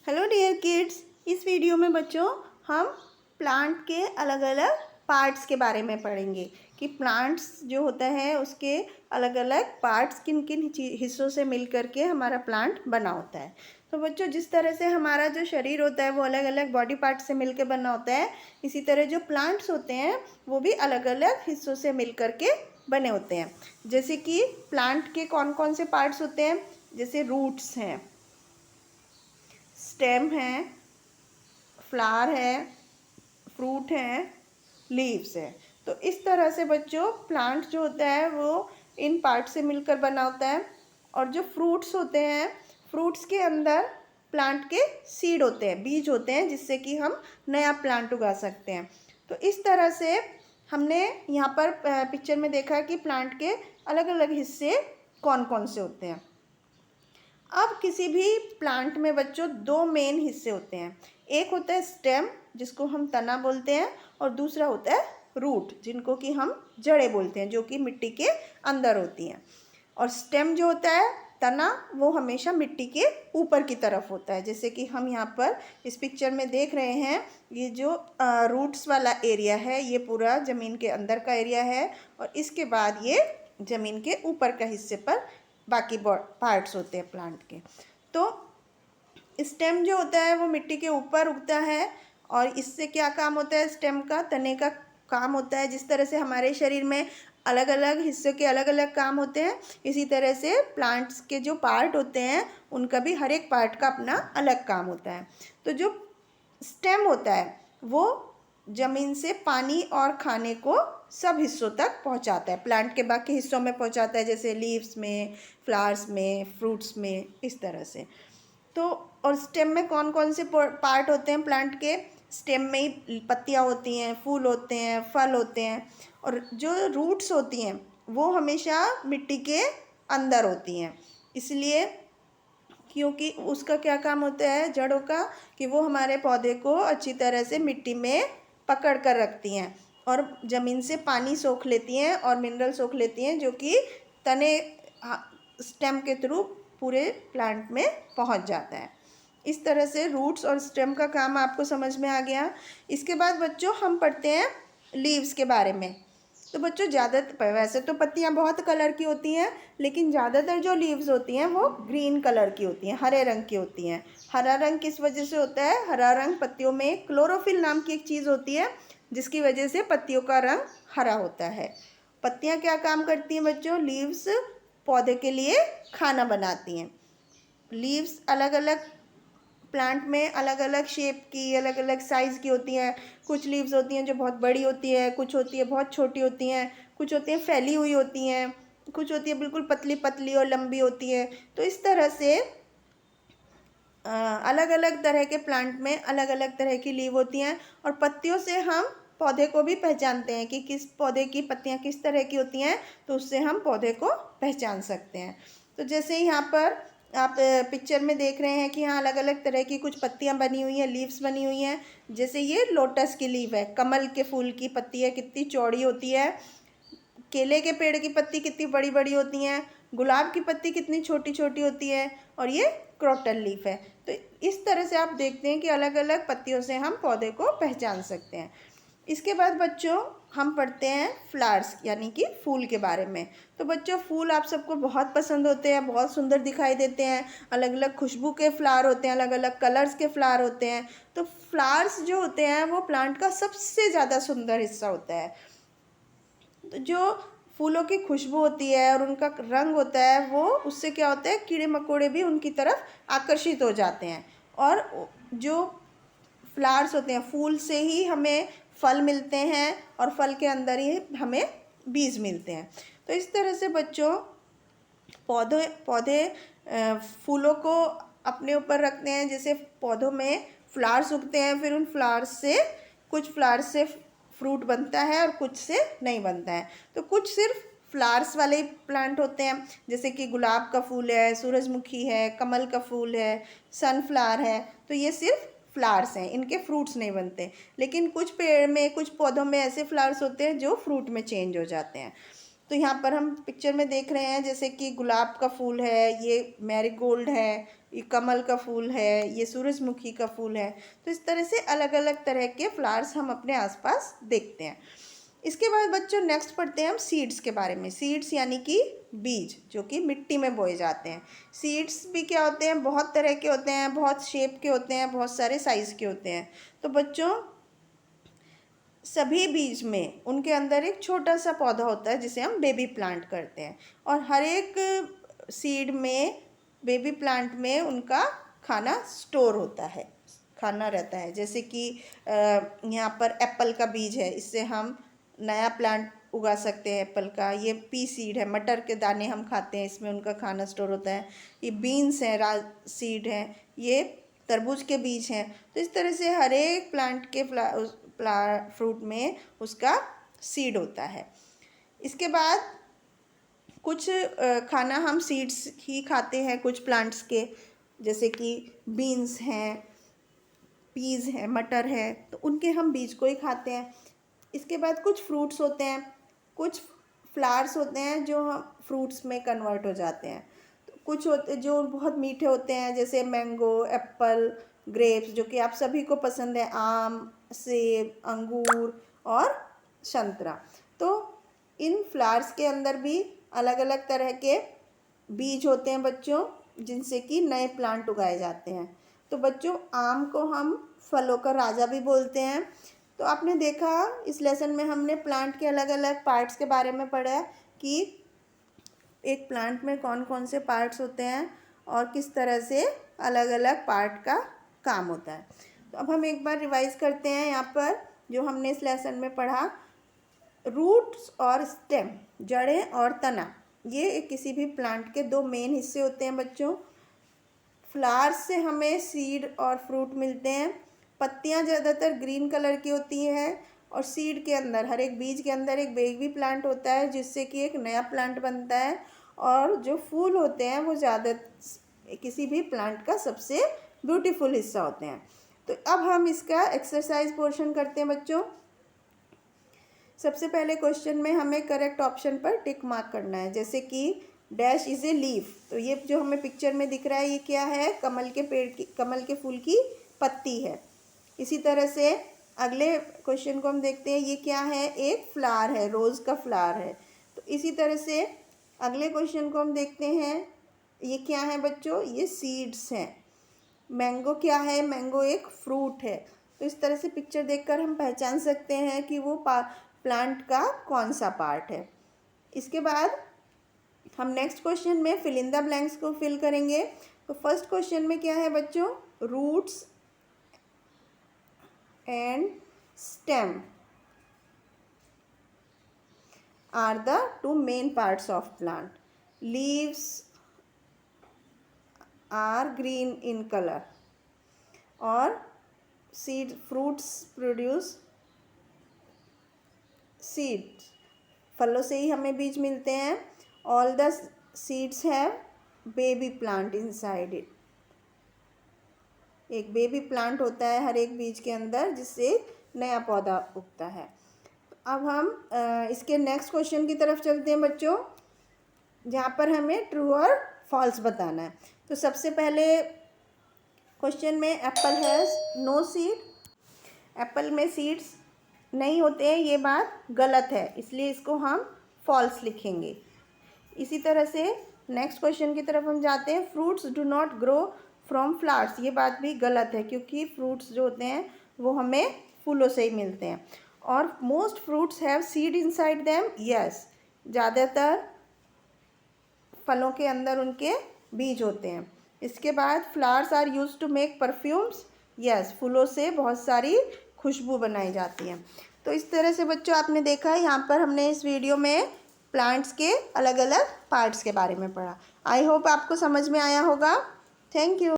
Hello dear kids, इस video में बच्चों हम प्लांट के अलग अलग पार्ट्स के बारे में पढ़ेंगे कि प्लांट्स जो होता है उसके अलग अलग पार्ट्स किन किन हिस्सों से मिल करके हमारा प्लांट बना होता है। तो बच्चों, जिस तरह से हमारा जो शरीर होता है वो अलग अलग बॉडी पार्ट से मिलकर बना होता है, इसी तरह जो प्लांट्स होते हैं वो भी अलग अलग हिस्सों से मिल करके बने होते हैं। जैसे कि प्लांट के कौन कौन से पार्ट्स होते हैं, जैसे रूट्स हैं, स्टेम है, फ्लावर है, फ्रूट है, लीव्स है। तो इस तरह से बच्चों प्लांट जो होता है वो इन पार्ट से मिलकर बना होता है। और जो फ्रूट्स होते हैं, फ्रूट्स के अंदर प्लांट के सीड होते हैं, बीज होते हैं, जिससे कि हम नया प्लांट उगा सकते हैं। तो इस तरह से हमने यहाँ पर पिक्चर में देखा कि प्लांट के अलग अलग हिस्से कौन कौन से होते हैं। अब किसी भी प्लांट में बच्चों दो मेन हिस्से होते हैं। एक होता है स्टेम, जिसको हम तना बोलते हैं, और दूसरा होता है रूट, जिनको कि हम जड़ें बोलते हैं, जो कि मिट्टी के अंदर होती हैं। और स्टेम जो होता है, तना, वो हमेशा मिट्टी के ऊपर की तरफ होता है। जैसे कि हम यहाँ पर इस पिक्चर में देख रहे हैं, ये जो रूट्स वाला एरिया है ये पूरा ज़मीन के अंदर का एरिया है, और इसके बाद ये ज़मीन के ऊपर का हिस्से पर बाकी पार्ट्स होते हैं प्लांट के। तो स्टेम जो होता है वो मिट्टी के ऊपर उगता है, और इससे क्या काम होता है, स्टेम का, तने का काम होता है। जिस तरह से हमारे शरीर में अलग अलग हिस्सों के अलग अलग काम होते हैं, इसी तरह से प्लांट्स के जो पार्ट होते हैं उनका भी हर एक पार्ट का अपना अलग काम होता है। तो जो स्टेम होता है वो ज़मीन से पानी और खाने को सब हिस्सों तक पहुंचाता है, प्लांट के बाकी हिस्सों में पहुंचाता है, जैसे लीव्स में, फ्लावर्स में, फ्रूट्स में, इस तरह से। तो और स्टेम में कौन कौन से पार्ट होते हैं प्लांट के, स्टेम में ही पत्तियां होती हैं, फूल होते हैं, फल होते हैं। और जो रूट्स होती हैं वो हमेशा मिट्टी के अंदर होती हैं, इसलिए क्योंकि उसका क्या काम होता है जड़ों का, कि वो हमारे पौधे को अच्छी तरह से मिट्टी में पकड़ कर रखती हैं और ज़मीन से पानी सोख लेती हैं और मिनरल सोख लेती हैं, जो कि तने स्टेम के थ्रू पूरे प्लांट में पहुंच जाता है। इस तरह से रूट्स और स्टेम का काम आपको समझ में आ गया। इसके बाद बच्चों हम पढ़ते हैं लीव्स के बारे में। तो बच्चों वैसे तो पत्तियां बहुत कलर की होती हैं, लेकिन ज़्यादातर जो लीव्स होती हैं वो ग्रीन कलर की होती हैं, हरे रंग की होती हैं। हरा रंग किस वजह से होता है, हरा रंग पत्तियों में क्लोरोफिल नाम की एक चीज़ होती है, जिसकी वजह से पत्तियों का रंग हरा होता है। पत्तियां क्या काम करती हैं बच्चों, लीव्स पौधे के लिए खाना बनाती हैं। लीव्स अलग अलग प्लांट में अलग अलग शेप की, अलग अलग साइज़ की होती हैं। कुछ लीव्स होती हैं जो बहुत बड़ी होती है, कुछ होती है बहुत छोटी होती हैं, कुछ होती हैं फैली हुई होती हैं, कुछ होती है बिल्कुल पतली पतली और लंबी होती है। तो इस तरह से अलग अलग तरह के प्लांट में अलग अलग तरह की लीव होती हैं। और पत्तियों से हम पौधे को भी पहचानते हैं कि किस पौधे की पत्तियां किस तरह की होती हैं, तो उससे हम पौधे को पहचान सकते हैं। तो जैसे यहाँ पर आप पिक्चर में देख रहे हैं कि यहाँ अलग अलग तरह की कुछ पत्तियां बनी हुई हैं, लीव्स बनी हुई हैं। जैसे ये लोटस की लीव है, कमल के फूल की पत्ती है, कितनी चौड़ी होती है। केले के पेड़ की पत्ती कितनी बड़ी बड़ी होती हैं, गुलाब की पत्ती कितनी छोटी छोटी होती है, और ये क्रोटन लीफ है। तो इस तरह से आप देखते हैं कि अलग अलग पत्तियों से हम पौधे को पहचान सकते हैं। इसके बाद बच्चों हम पढ़ते हैं फ्लावर्स यानी कि फूल के बारे में। तो बच्चों फूल आप सबको बहुत पसंद होते हैं, बहुत सुंदर दिखाई देते हैं। अलग अलग खुशबू के फ्लावर होते हैं, अलग अलग कलर्स के फ्लावर होते हैं। तो फ्लावर्स जो होते हैं वो प्लांट का सबसे ज़्यादा सुंदर हिस्सा होता है। तो जो फूलों की खुशबू होती है और उनका रंग होता है, वो उससे क्या होता है, कीड़े मकोड़े भी उनकी तरफ आकर्षित हो जाते हैं। और जो फ्लावर्स होते हैं, फूल से ही हमें फल मिलते हैं और फल के अंदर ही हमें बीज मिलते हैं। तो इस तरह से बच्चों पौधे पौधे फूलों को अपने ऊपर रखते हैं। जैसे पौधों में फ्लावर्स उगते हैं, फिर उन फ्लावर्स से कुछ फ्लावर्स से फ्रूट बनता है और कुछ से नहीं बनता है। तो कुछ सिर्फ फ्लावर्स वाले प्लांट होते हैं, जैसे कि गुलाब का फूल है, सूरजमुखी है, कमल का फूल है, सनफ्लावर है। तो ये सिर्फ फ्लावर्स हैं, इनके फ्रूट्स नहीं बनते। लेकिन कुछ पेड़ में, कुछ पौधों में ऐसे फ्लावर्स होते हैं जो फ्रूट में चेंज हो जाते हैं। तो यहाँ पर हम पिक्चर में देख रहे हैं जैसे कि गुलाब का फूल है, ये मैरीगोल्ड है, ये कमल का फूल है, ये सूरजमुखी का फूल है। तो इस तरह से अलग अलग तरह के फ्लावर्स हम अपने आसपास देखते हैं। इसके बाद बच्चों नेक्स्ट पढ़ते हैं हम सीड्स के बारे में। सीड्स यानी कि बीज, जो कि मिट्टी में बोए जाते हैं। सीड्स भी क्या होते हैं, बहुत तरह के होते हैं, बहुत शेप के होते हैं, बहुत सारे साइज़ के होते हैं। तो बच्चों सभी बीज में उनके अंदर एक छोटा सा पौधा होता है जिसे हम बेबी प्लांट करते हैं, और हर एक सीड में, बेबी प्लांट में उनका खाना स्टोर होता है, खाना रहता है। जैसे कि यहाँ पर एप्पल का बीज है, इससे हम नया प्लांट उगा सकते हैं एप्पल का। ये पी सीड है, मटर के दाने हम खाते हैं, इसमें उनका खाना स्टोर होता है। ये बीन्स हैं, राज सीड हैं, ये तरबूज के बीज हैं। तो इस तरह से हर एक प्लांट के फ्रूट में उसका सीड होता है। इसके बाद कुछ खाना हम सीड्स ही खाते हैं कुछ प्लांट्स के, जैसे कि बीन्स हैं, पीज है, मटर है, तो उनके हम बीज को ही खाते हैं। इसके बाद कुछ फ्रूट्स होते हैं, कुछ फ्लावर्स होते हैं जो हम फ्रूट्स में कन्वर्ट हो जाते हैं। तो कुछ होते जो बहुत मीठे होते हैं, जैसे मैंगो, एप्पल, ग्रेप्स, जो कि आप सभी को पसंद है, आम, सेब, अंगूर और संतरा। तो इन फ्लावर्स के अंदर भी अलग अलग तरह के बीज होते हैं बच्चों, जिनसे कि नए प्लांट उगाए जाते हैं। तो बच्चों आम को हम फलों का राजा भी बोलते हैं। तो आपने देखा इस लेसन में हमने प्लांट के अलग अलग पार्ट्स के बारे में पढ़ा कि एक प्लांट में कौन कौन से पार्ट्स होते हैं और किस तरह से अलग अलग पार्ट का काम होता है। तो अब हम एक बार रिवाइज करते हैं यहाँ पर जो हमने इस लेसन में पढ़ा। रूट्स और स्टेम, जड़ें और तना, ये किसी भी प्लांट के दो मेन हिस्से होते हैं बच्चों। फ्लावर्स से हमें सीड और फ्रूट मिलते हैं। पत्तियाँ ज़्यादातर ग्रीन कलर की होती हैं, और सीड के अंदर, हर एक बीज के अंदर एक बेबी प्लांट होता है जिससे कि एक नया प्लांट बनता है। और जो फूल होते हैं वो ज़्यादा किसी भी प्लांट का सबसे ब्यूटीफुल हिस्सा होते हैं। तो अब हम इसका एक्सरसाइज पोर्शन करते हैं बच्चों। सबसे पहले क्वेश्चन में हमें करेक्ट ऑप्शन पर टिक मार्क करना है, जैसे कि डैश इज़ ए लीफ। तो ये जो हमें पिक्चर में दिख रहा है ये क्या है, कमल के पेड़ की, कमल के फूल की पत्ती है। इसी तरह से अगले क्वेश्चन को हम देखते हैं, ये क्या है, एक फ्लावर है, रोज़ का फ्लावर है। तो इसी तरह से अगले क्वेश्चन को हम देखते हैं, ये क्या है बच्चों, ये सीड्स हैं। मैंगो क्या है, मैंगो एक फ्रूट है। तो इस तरह से पिक्चर देखकर हम पहचान सकते हैं कि वो प्लांट का कौन सा पार्ट है। इसके बाद हम नेक्स्ट क्वेश्चन में फिल इन द ब्लैंक्स को फिल करेंगे। तो फर्स्ट क्वेश्चन में क्या है बच्चों, roots and stem are the two main parts of plant. Leaves are green in color, और seed fruits produce seeds. फलों से ही हमें बीज मिलते हैं। All the seeds have baby plant inside it. एक बेबी प्लांट होता है हर एक बीज के अंदर, जिससे नया पौधा उगता है। अब हम इसके नेक्स्ट क्वेश्चन की तरफ चलते हैं बच्चों, जहाँ पर हमें ट्रू और फॉल्स बताना है। तो सबसे पहले क्वेश्चन में apple has no seed, apple में सीड्स नहीं होते हैं, ये बात गलत है, इसलिए इसको हम फॉल्स लिखेंगे। इसी तरह से नेक्स्ट क्वेश्चन की तरफ हम जाते हैं, fruits do not grow from flowers, ये बात भी गलत है, क्योंकि फ्रूट्स जो होते हैं वो हमें फूलों से ही मिलते हैं। और most fruits have seed inside them, yes, ज़्यादातर फलों के अंदर उनके बीज होते हैं। इसके बाद flowers are used to make perfumes, yes, फूलों से बहुत सारी खुशबू बनाई जाती है। तो इस तरह से बच्चों आपने देखा है, यहाँ पर हमने इस वीडियो में प्लांट्स के अलग अलग पार्ट्स के बारे में पढ़ा। आई होप आपको समझ में आया होगा। Thank you.